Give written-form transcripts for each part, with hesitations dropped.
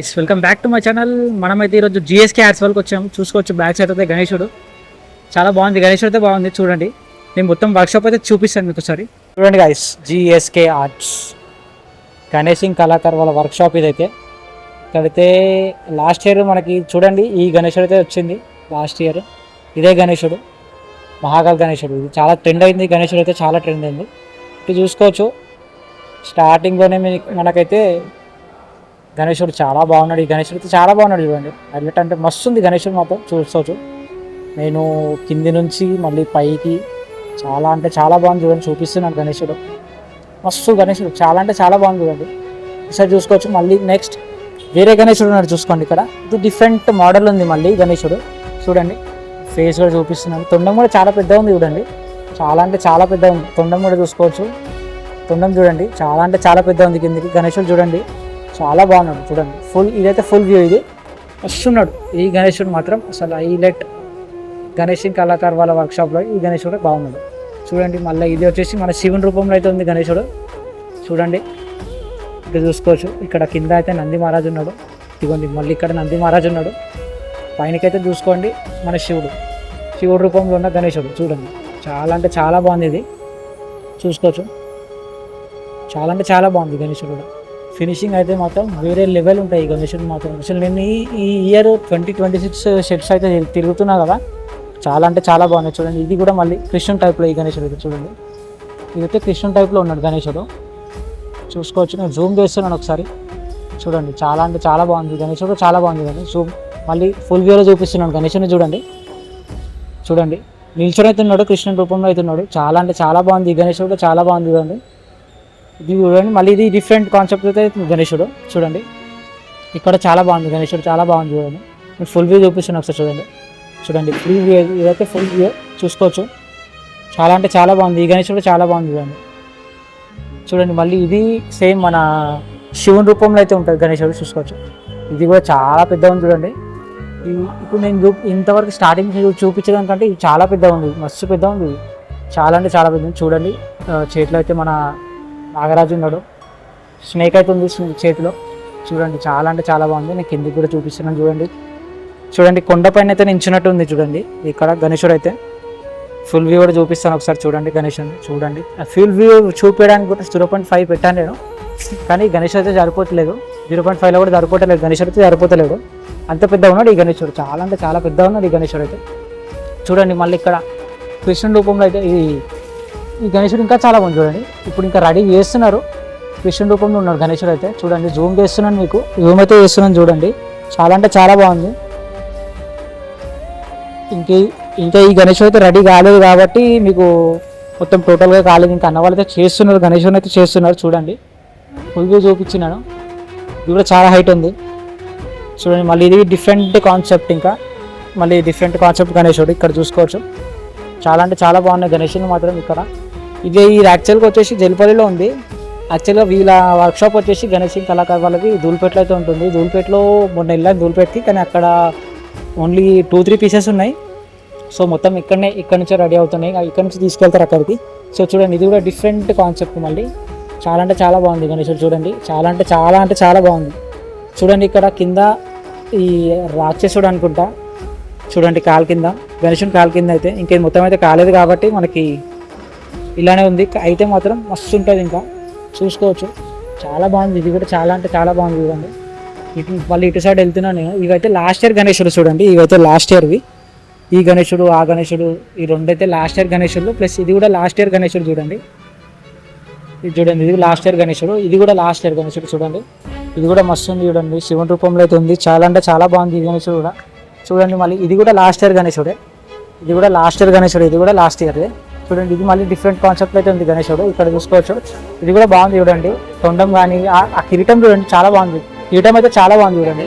Welcome back to my channel. మనమైతే ఈరోజు GSK arts వరకు వచ్చాము. చూసుకోవచ్చు బ్యాక్ సైడ్ అయితే గణేశుడు చాలా బాగుంది. గణేశుడు అయితే బాగుంది చూడండి. నేను మొత్తం వర్క్షాప్ అయితే చూపిస్తాను మీకు ఒకసారి. చూడండి గైస్, జిఎస్కే ఆర్ట్స్ గణేషింగ్ కళాకారు వాళ్ళ వర్క్షాప్ ఇదైతే. ఇక్కడైతే లాస్ట్ ఇయర్ మనకి చూడండి ఈ గణేశుడు అయితే వచ్చింది. లాస్ట్ ఇయర్ ఇదే గణేశుడు, మహాకాల్ గణేశుడు. ఇది చాలా ట్రెండ్ అయింది. గణేశుడు అయితే చాలా ట్రెండ్ అయింది. ఇది చూసుకోవచ్చు స్టార్టింగ్లోనే మనకైతే గణేశుడు చాలా బాగున్నాడు. ఈ గణేశుడు అయితే చాలా బాగున్నాడు చూడండి. హైలైట్ అంటే మస్తు ఉంది గణేశుడు మాత్రం. చూసుకోవచ్చు నేను కింది నుంచి మళ్ళీ పైకి చాలా అంటే చాలా బాగుంది చూడండి. చూపిస్తున్నాను గణేశుడు మస్తు. గణేశుడు చాలా అంటే చాలా బాగుంది చూడండి. ఈసారి చూసుకోవచ్చు. మళ్ళీ నెక్స్ట్ వేరే గణేశుడు ఉన్నాడు చూసుకోండి. ఇక్కడ ఇది డిఫరెంట్ మోడల్ ఉంది మళ్ళీ గణేశుడు చూడండి. ఫేస్ కూడా చూపిస్తున్నాను. తొండం కూడా చాలా పెద్దగా ఉంది చూడండి. చాలా అంటే చాలా పెద్దగా ఉంది. తొండం కూడా చూసుకోవచ్చు. తొండం చూడండి చాలా అంటే చాలా పెద్దగా ఉంది. కిందికి గణేశుడు చూడండి చాలా బాగున్నాడు చూడండి. ఫుల్ ఇదైతే ఫుల్ వ్యూ. ఇది వస్తున్నాడు ఈ గణేశుడు మాత్రం అసలు హైలైట్. గణేషింగ్ కళాకారు వాళ్ళ వర్క్షాప్లో ఈ గణేశుడు బాగున్నాడు చూడండి. మళ్ళీ ఇది వచ్చేసి మన శివుని రూపంలో అయితే ఉంది గణేశుడు చూడండి. ఇక్కడ చూసుకోవచ్చు. ఇక్కడ కింద అయితే నంది మహారాజు ఉన్నాడు. ఇదిగోండి మళ్ళీ ఇక్కడ నంది మహారాజు ఉన్నాడు. పైనకైతే చూసుకోండి మన శివుడు రూపంలో ఉన్న గణేశుడు చూడండి. చాలా అంటే చాలా బాగుంది. ఇది చూసుకోవచ్చు. చాలా అంటే చాలా బాగుంది గణేశుడు కూడా. ఫినిషింగ్ అయితే మాత్రం వేరే లెవెల్ ఉంటాయి ఈ గణేశుడు మాత్రం. అసలు నేను ఈ ఇయర్ 2026 సెట్స్ అయితే తిరుగుతున్నా కదా, చాలా అంటే చాలా బాగున్నాయి చూడండి. ఇది కూడా మళ్ళీ కృష్ణుని టైప్లో ఈ గణేశుడు అయితే చూడండి. ఇదైతే కృష్ణుని టైప్లో ఉన్నాడు గణేశుడు చూసుకోవచ్చు. నేను జూమ్ చేస్తున్నాను ఒకసారి చూడండి. చాలా అంటే చాలా బాగుంది గణేశుడు, చాలా బాగుంది కానీ జూమ్ మళ్ళీ ఫుల్ వ్యూలో చూపిస్తున్నాను గణేశుని చూడండి. చూడండి నిల్చొని అయితే ఉన్నాడు, కృష్ణుని రూపంలో అయితే ఉన్నాడు. చాలా అంటే చాలా బాగుంది ఈ గణేశుడు, చాలా బాగుంది చూడండి. ఇది చూడండి మళ్ళీ ఇది డిఫరెంట్ కాన్సెప్ట్ అయితే గణేశుడు చూడండి. ఇక్కడ చాలా బాగుంది గణేశుడు, చాలా బాగుంది చూడండి. మీకు ఫుల్ వ్యూ చూపిస్తున్నాను ఒకసారి చూడండి. చూడండి ఫుల్ వ్యూ ఇదైతే ఫుల్ వ్యూ చూసుకోవచ్చు. చాలా అంటే చాలా బాగుంది ఈ గణేశుడు, చాలా బాగుంది చూడండి. చూడండి మళ్ళీ ఇది సేమ్ మన శివుని రూపంలో అయితే ఉంటుంది గణేశుడు చూసుకోవచ్చు. ఇది కూడా చాలా పెద్దగా ఉంది చూడండి. ఇప్పుడు నేను ఇంతవరకు స్టార్టింగ్ చూపించడం కంటే ఇది చాలా పెద్దగా ఉంది, మస్తు పెద్దగా ఉంది. చాలా అంటే చాలా పెద్దగా ఉంది చూడండి. చేతిలో అయితే మన నాగరాజు ఉన్నాడు. స్నేక్ అయితే ఉంది చేతిలో చూడండి. చాలా అంటే చాలా బాగుంది. నేను కిందికి కూడా చూపిస్తున్నాను చూడండి. చూడండి కొండపైన అయితే నించున్నట్టు ఉంది చూడండి. ఇక్కడ గణేశుడు అయితే ఫుల్ వ్యూ కూడా చూపిస్తాను ఒకసారి చూడండి. గణేశుని చూడండి. ఫుల్ వ్యూ చూపించడానికి కూడా 0.5 పెట్టాను నేను, కానీ గణేశుడు అయితే సరిపోతలేదు. 0.5లో కూడా సరిపోతలేదు. గణేశుడు అయితే సరిపోతలేడు, అంత పెద్ద ఉన్నాడు ఈ గణేశుడు. చాలా అంటే చాలా పెద్ద ఉన్నాడు ఈ గణేశుడు అయితే చూడండి. మళ్ళీ ఇక్కడ కృష్ణుడి రూపంలో అయితే ఈ గణేశుడు ఇంకా చాలా బాగుంది చూడండి. ఇప్పుడు ఇంకా రెడీ చేస్తున్నారు. కృష్ణుడి రూపంలో ఉన్నాడు గణేశుడు అయితే చూడండి. జూమ్ చేస్తున్నాను, మీకు జూమ్ అయితే చేస్తున్నాను చూడండి. చాలా అంటే చాలా బాగుంది. ఇంకా ఈ గణేశుడు అయితే రెడీ కాలేదు కాబట్టి మీకు మొత్తం టోటల్గా కాలేదు. ఇంకా అన్న వాళ్ళు అయితే చేస్తున్నారు, గణేశుడిని అయితే చేస్తున్నారు చూడండి. ఫుల్ వ్యూ చూపించినాను. ఇది కూడా చాలా హైట్ ఉంది చూడండి. మళ్ళీ ఇది డిఫరెంట్ కాన్సెప్ట్, ఇంకా మళ్ళీ డిఫరెంట్ కాన్సెప్ట్ గణేశుడు ఇక్కడ చూసుకోవచ్చు. చాలా అంటే చాలా బాగున్నాయి గణేశుని మాత్రం. ఇక్కడ ఇది యాక్చువల్గా వచ్చేసి జల్పల్లిలో ఉంది. యాక్చువల్గా వీళ్ళ వర్క్షాప్ వచ్చేసి గణేషింగ్ కళాకారు వాళ్ళకి ధూల్పేటలో అయితే ఉంటుంది. ధూల్పేటలో మొన్న వెళ్ళాను ధూల్పేటకి, కానీ అక్కడ ఓన్లీ 2-3 పీసెస్ ఉన్నాయి. సో మొత్తం ఇక్కడ నుంచే రెడీ అవుతున్నాయి. ఇక్కడ నుంచి తీసుకెళ్తారు అక్కడికి. సో చూడండి ఇది కూడా డిఫరెంట్ కాన్సెప్ట్ మళ్ళీ. చాలా అంటే చాలా బాగుంది గణేశుడు చూడండి. చాలా అంటే చాలా బాగుంది చూడండి. ఇక్కడ కింద ఈ రాక్షసుడు అనుకుంటా చూడండి, కాలు కింద గణేశుని కాలు కింద అయితే ఇంకేం మొత్తం అయితే కాలేదు కాబట్టి మనకి ఇలానే ఉంది. అయితే మాత్రం మస్తు ఉంటుంది ఇంకా చూసుకోవచ్చు. చాలా బాగుంది ఇది కూడా. చాలా అంటే చాలా బాగుంది చూడండి. మళ్ళీ ఇటు సైడ్ వెళ్తున్నాను నేను. ఇవైతే లాస్ట్ ఇయర్ గణేశుడు చూడండి. ఇవైతే లాస్ట్ ఇయర్వి. ఈ గణేశుడు ఆ గణేశుడు ఈ రెండైతే లాస్ట్ ఇయర్ గణేశుడు, ప్లస్ ఇది కూడా లాస్ట్ ఇయర్ గణేశుడు చూడండి. ఇది చూడండి, ఇది లాస్ట్ ఇయర్ గణేశుడు, ఇది కూడా లాస్ట్ ఇయర్ గణేశుడు చూడండి. ఇది కూడా మస్తు ఉంది చూడండి. శివుని రూపంలో అయితే ఉంది. చాలా అంటే చాలా బాగుంది ఈ గణేశుడు కూడా చూడండి. మళ్ళీ ఇది కూడా లాస్ట్ ఇయర్ గణేశుడే. ఇది కూడా లాస్ట్ ఇయర్ గణేశుడు, ఇది కూడా లాస్ట్ ఇయర్దే చూడండి. ఇది మళ్ళీ డిఫరెంట్ కాన్సెప్ట్ అయితే ఉంది గణేశుడు. ఇక్కడ చూసుకోవచ్చు. ఇది కూడా బాగుంది చూడండి. తొండం కానీ ఆ కిరీటం చూడండి, చాలా బాగుంది. కిరీటం అయితే చాలా బాగుంది చూడండి.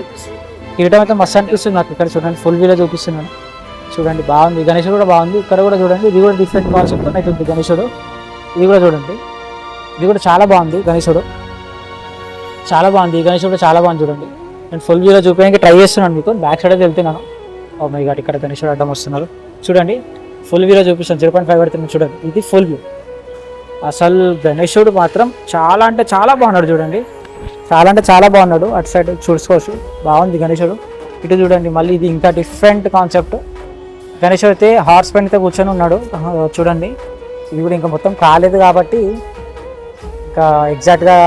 కిరీటం అయితే మస్తు అనిపిస్తుంది నాకు. ఇక్కడ చూడండి ఫుల్ వీలో చూపిస్తున్నాను చూడండి. బాగుంది గణేశుడు కూడా బాగుంది. ఇక్కడ కూడా చూడండి. ఇది కూడా డిఫరెంట్ కాన్సెప్ట్ అయితే ఉంది గణేశుడు. ఇది కూడా చూడండి. ఇది కూడా చాలా బాగుంది గణేశుడు, చాలా బాగుంది. ఈ గణేశుడు చాలా బాగుంది చూడండి. నేను ఫుల్ వ్యూలో చూపించడానికి ట్రై చేస్తున్నాను మీకు. బ్యాక్ సైడ్ అయితే వెళ్తున్నాను. ఓ మై గాడ్, ఇక్కడ గణేశుడు అడ్డం వస్తున్నారు చూడండి. ఫుల్ వ్యూలో చూపిస్తాను. 0.5 పెడుతున్నాను చూడండి. ఇది ఫుల్ వ్యూ. అసలు గణేశుడు మాత్రం చాలా అంటే చాలా బాగున్నాడు చూడండి. చాలా అంటే చాలా బాగున్నాడు. అటు సైడ్ చూసుకోవచ్చు, బాగుంది గణేశుడు. ఇటు చూడండి మళ్ళీ ఇది ఇంకా డిఫరెంట్ కాన్సెప్ట్. గణేశుడు అయితే హార్స్ పైన అయితే కూర్చొని ఉన్నాడు. చూడండి ఇది కూడా ఇంకా మొత్తం కాలేదు కాబట్టి ఇంకా ఎగ్జాక్ట్గా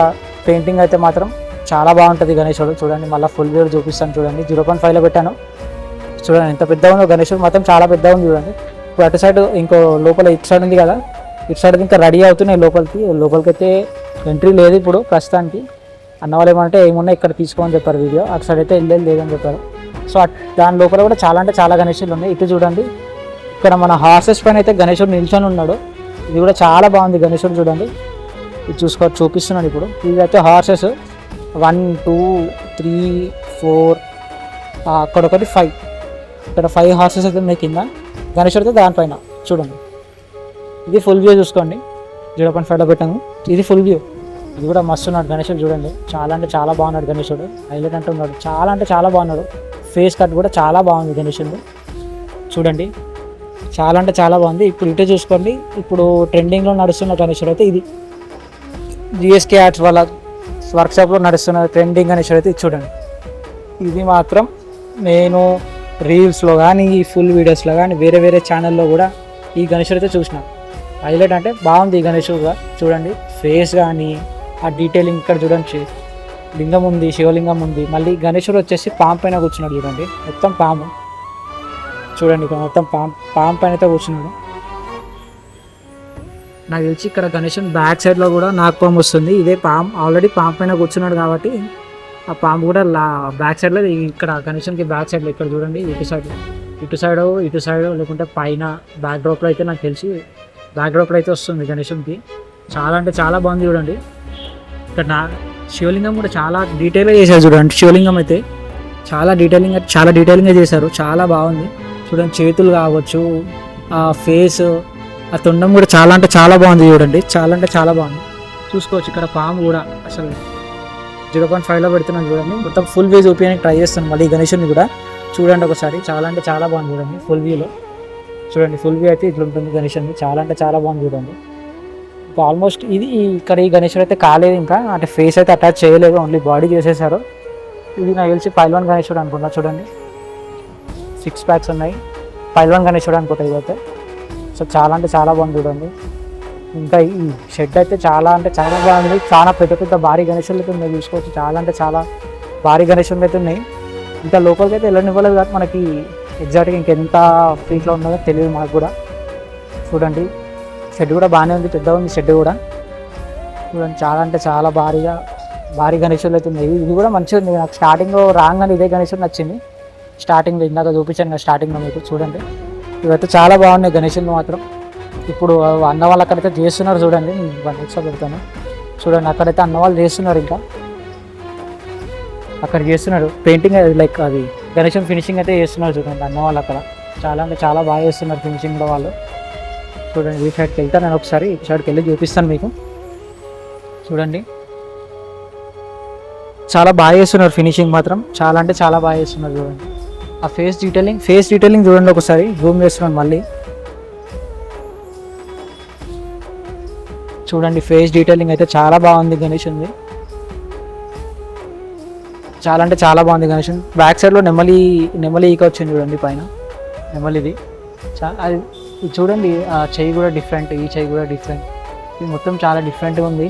పెయింటింగ్ అయితే మాత్రం చాలా బాగుంటుంది గణేశుడు. చూడండి మళ్ళీ ఫుల్ వ్యూ చూపిస్తాను చూడండి. 0.5లో పెట్టాను. చూడండి ఎంత పెద్దగా ఉందో గణేశుడు, మాత్రం చాలా పెద్దగా ఉంది చూడండి. ఇప్పుడు అటు సైడ్ ఇంకో లోపల ఇటు సైడ్ ఉంది కదా, ఇటు సైడ్ ఇంకా రెడీ అవుతున్నాయి లోపలికి అయితే ఎంట్రీ లేదు ఇప్పుడు ప్రస్తుతానికి. అన్న వాళ్ళు ఏమంటే ఏమున్నా ఇక్కడ తీసుకోమని చెప్పారు వీడియో. అటు సైడ్ అయితే వెళ్ళేది లేదని చెప్పారు. సో దాని లోపల కూడా చాలా అంటే చాలా గణేశులు ఉన్నాయి. ఇటు చూడండి ఇక్కడ మన హార్సెస్ పైన అయితే గణేశుడు నిల్చొని ఉన్నాడు. ఇది కూడా చాలా బాగుంది గణేశుడు చూడండి. ఇది చూపిస్తున్నాడు ఇప్పుడు. ఇవి అయితే హార్సెస్ 1 2 3 4 అక్కడ ఒకటి 5, ఇక్కడ 5 హార్సెస్ అయితే ఉన్నాయి కింద. గణేశుడు అయితే దానిపైన చూడండి. ఇది ఫుల్ వ్యూ చూసుకోండి. 0.5లో పెట్టాము. ఇది ఫుల్ వ్యూ. ఇది కూడా మస్తు ఉన్నాడు గణేశుడు చూడండి. చాలా అంటే చాలా బాగున్నాడు గణేశుడు. హైలైట్ అంటున్నాడు. చాలా అంటే చాలా బాగున్నాడు. ఫేస్ కట్ కూడా చాలా బాగుంది గణేశుడు చూడండి. చాలా అంటే చాలా బాగుంది. ఇప్పుడు ఇటే చూసుకోండి. ఇప్పుడు ట్రెండింగ్లో నడుస్తున్న గణేశుడు అయితే ఇది జిఎస్కే ఆర్ట్స్ వాళ్ళ వర్క్షాప్లో నడుస్తున్న ట్రెండింగ్ గణేశుడు అయితే ఇది చూడండి. ఇది మాత్రం నేను రీల్స్లో కానీ ఈ ఫుల్ వీడియోస్లో కానీ వేరే వేరే ఛానల్లో కూడా ఈ గణేశుడు అయితే చూసిన. హైలైట్ అంటే బాగుంది ఈ గణేశుడుగా చూడండి. ఫేస్ కానీ ఆ డీటెయిలింగ్ ఇక్కడ చూడండి. లింగం ఉంది, శివలింగం ఉంది. మళ్ళీ గణేశుడు వచ్చేసి పాము పైన కూర్చున్నాడు చూడండి. మొత్తం పాము చూడండి. ఇక్కడ మొత్తం పాము పైన అయితే కూర్చున్నాడు. నాకు తెలిసి ఇక్కడ గణేశుని బ్యాక్ సైడ్లో కూడా నాగపాము వస్తుంది. ఇదే పాము ఆల్రెడీ పాము పైన కూర్చున్నాడు కాబట్టి ఆ పాము కూడా బ్యాక్ సైడ్లో ఇక్కడ గణేశునికి బ్యాక్ సైడ్లో ఇక్కడ చూడండి. ఇటు సైడ్ లేకుంటే పైన బ్యాక్ డ్రాప్లో అయితే నాకు తెలిసి బ్యాక్ డ్రాప్లో అయితే వస్తుంది గణేశునికి. చాలా అంటే చాలా బాగుంది చూడండి. ఇక్కడ శివలింగం కూడా చాలా డీటెయిల్గా చేశారు చూడండి. శివలింగం అయితే చాలా డీటెయిలింగ్గా చేశారు. చాలా బాగుంది చూడండి. చేతులు కావచ్చు, ఆ ఫేస్, ఆ తొండం కూడా చాలా అంటే చాలా బాగుంది చూడండి. చాలా అంటే చాలా బాగుంది. చూసుకోవచ్చు ఇక్కడ పాము కూడా అసలు 0.5లో పెడుతున్నాను చూడండి. మొత్తం ఫుల్ వ్యూ చూపించడానికి ట్రై చేస్తాను మళ్ళీ గణేశుని కూడా చూడండి ఒకసారి. చాలా అంటే చాలా బాగుంది చూడండి. ఫుల్ వ్యూలో చూడండి. ఫుల్ వ్యూ అయితే ఇట్లా ఉంటుంది గణేశుని. చాలా అంటే చాలా బాగుంది చూడండి. ఆల్మోస్ట్ ఇది ఇక్కడ ఈ గణేశుడు అయితే కాలేదు ఇంకా, అంటే ఫేస్ అయితే అటాచ్ చేయలేదు, ఓన్లీ బాడీ చేసేసారు. ఇది నాకు తెలిసి పైల్వాన్ గణేశుడు అనుకుంటా చూడండి. 6 ప్యాక్స్ ఉన్నాయి. పైల్వాన్ గణేశుడు అనుకుంటా ఇదైతే. సో చాలా అంటే చాలా బాగుంది చూడండి. ఇంకా ఈ షెడ్ అయితే చాలా అంటే చాలా బాగుంది. చాలా పెద్ద పెద్ద భారీ గణేశులు అయితే ఉన్నాయి చూసుకోవచ్చు. చాలా అంటే చాలా భారీ గణేశులు అయితే ఉన్నాయి. ఇంకా లోపలికి అయితే వెళ్ళనివ్వలేదు కాబట్టి మనకి ఎగ్జాక్ట్గా ఇంకెంత ఫీట్లో ఉన్నదో తెలియదు మనకు కూడా. చూడండి షెడ్ కూడా బాగానే ఉంది, పెద్దగా ఉంది షెడ్ కూడా చూడండి. చాలా అంటే చాలా భారీ గణేశులు అయితే ఉన్నాయి. ఇది కూడా మంచిగా ఉంది. నాకు స్టార్టింగ్లో రాగానే ఇదే గణేశుడు నచ్చింది. స్టార్టింగ్లో ఇందాక చూపించాను కదా స్టార్టింగ్లో మీకు చూడండి. ఇవైతే చాలా బాగున్నాయి గణేశులు మాత్రం. ఇప్పుడు అన్న వాళ్ళు అక్కడైతే చేస్తున్నారు చూడండి. నేను 1 నిమిషం పెడతాను చూడండి. అక్కడైతే అన్న వాళ్ళు చేస్తున్నారు, ఇంకా అక్కడ చేస్తున్నారు పెయింటింగ్, లైక్ అది గణేశం ఫినిషింగ్ అయితే చేస్తున్నారు చూడండి అన్న వాళ్ళు అక్కడ. చాలా అంటే చాలా బాగా చేస్తున్నారు ఫినిషింగ్లో వాళ్ళు చూడండి. ఈ సైడ్కి వెళ్తాను నేను ఒకసారి, ఈ సైడ్కి వెళ్ళి చూపిస్తాను మీకు చూడండి. చాలా బాగా చేస్తున్నారు ఫినిషింగ్ మాత్రం. చాలా అంటే చాలా బాగా చేస్తున్నారు చూడండి. ఆ ఫేస్ డీటెయిలింగ్ చూడండి ఒకసారి. జూమ్ చేస్తున్నాను మళ్ళీ చూడండి. ఫేస్ డీటెయిలింగ్ అయితే చాలా బాగుంది గణేశుంది. చాలా అంటే చాలా బాగుంది గణేశుని. బ్యాక్ సైడ్లో నెమలి ఈక వచ్చింది చూడండి పైన నెమలిది. అది చూడండి. ఆ చెయ్యి కూడా డిఫరెంట్, ఈ చెయ్యి కూడా డిఫరెంట్. ఇది మొత్తం చాలా డిఫరెంట్గా ఉంది.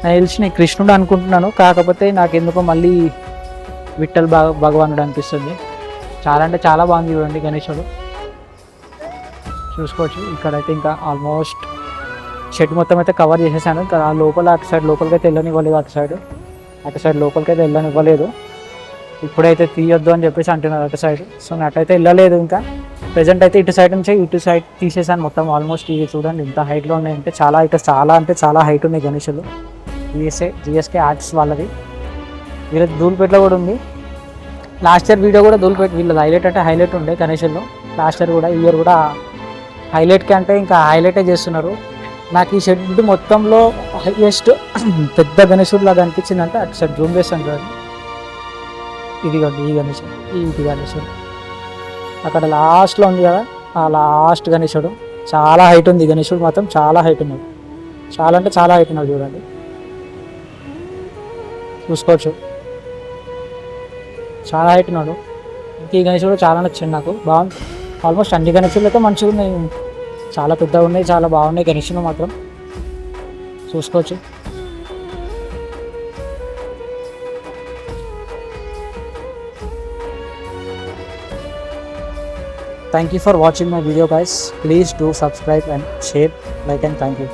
నాకు తెలిసిన కృష్ణుడు అనుకుంటున్నాను, కాకపోతే నాకు ఎందుకో మళ్ళీ విఠల్ భగవానుడు అనిపిస్తుంది. చాలా అంటే చాలా బాగుంది చూడండి గణేశుడు. చూసుకోవచ్చు ఇక్కడైతే ఇంకా ఆల్మోస్ట్ షెడ్ మొత్తం అయితే కవర్ చేసేసాను. ఆ లోపల అటు సైడ్ లోపలికి అయితే వెళ్ళనివ్వలేదు, అటు సైడ్ లోపలికి అయితే వెళ్ళనివ్వలేదు. ఇప్పుడైతే తీయొద్దు అని చెప్పేసి అంటున్నారు అటు సైడ్. సో అటైతే వెళ్ళలేదు ఇంకా. ప్రెజెంట్ అయితే ఇటు సైడ్ నుంచి ఇటు సైడ్ తీసేసాను మొత్తం ఆల్మోస్ట్. ఇది చూడండి ఇంత హైట్లో ఉన్నాయంటే చాలా అంటే చాలా హైట్ ఉన్నాయి గణేశులు. జిఎస్కే ఆర్ట్స్ వాళ్ళది. వీళ్ళది ధూల్పేటలో కూడా ఉంది. లాస్ట్ ఇయర్ వీడియో కూడా ధూల్పేట వీళ్ళది హైలైట్ అంటే హైలైట్ ఉండే గణేశుల్లో. లాస్ట్ ఇయర్ కూడా, ఈ ఇయర్ కూడా హైలైట్కి అంటే ఇంకా హైలైటే చేస్తున్నారు. నాకు ఈ షెడ్ మొత్తంలో హైయెస్ట్ పెద్ద గణేశుడు లాగా అనిపించింది అంటే అటు సైడ్ జూమ్ చేస్తాను చూడండి. ఇదిగోండి ఈ గణేశుడు అక్కడ లాస్ట్లో ఉంది కదా, ఆ లాస్ట్ గణేశుడు చాలా హైట్ ఉంది. గణేశుడు మాత్రం చాలా హైట్ ఉన్నాడు. చాలా అంటే చాలా హైట్ ఉన్నాడు చూడండి. చూసుకోవచ్చు. చాలా హైట్ ఉన్నాడు. ఈ గణేశుడు చాలా నచ్చింది నాకు, బాగుంది. ఆల్మోస్ట్ అన్ని గణేశులు అయితే మంచిగా ఉన్నాయి, చాలా పెద్దగా ఉన్నాయి, చాలా బాగున్నాయి గణేశులు మాత్రం చూసుకోవచ్చు. Thank you for watching my video guys. Please do subscribe and share, like and thank you.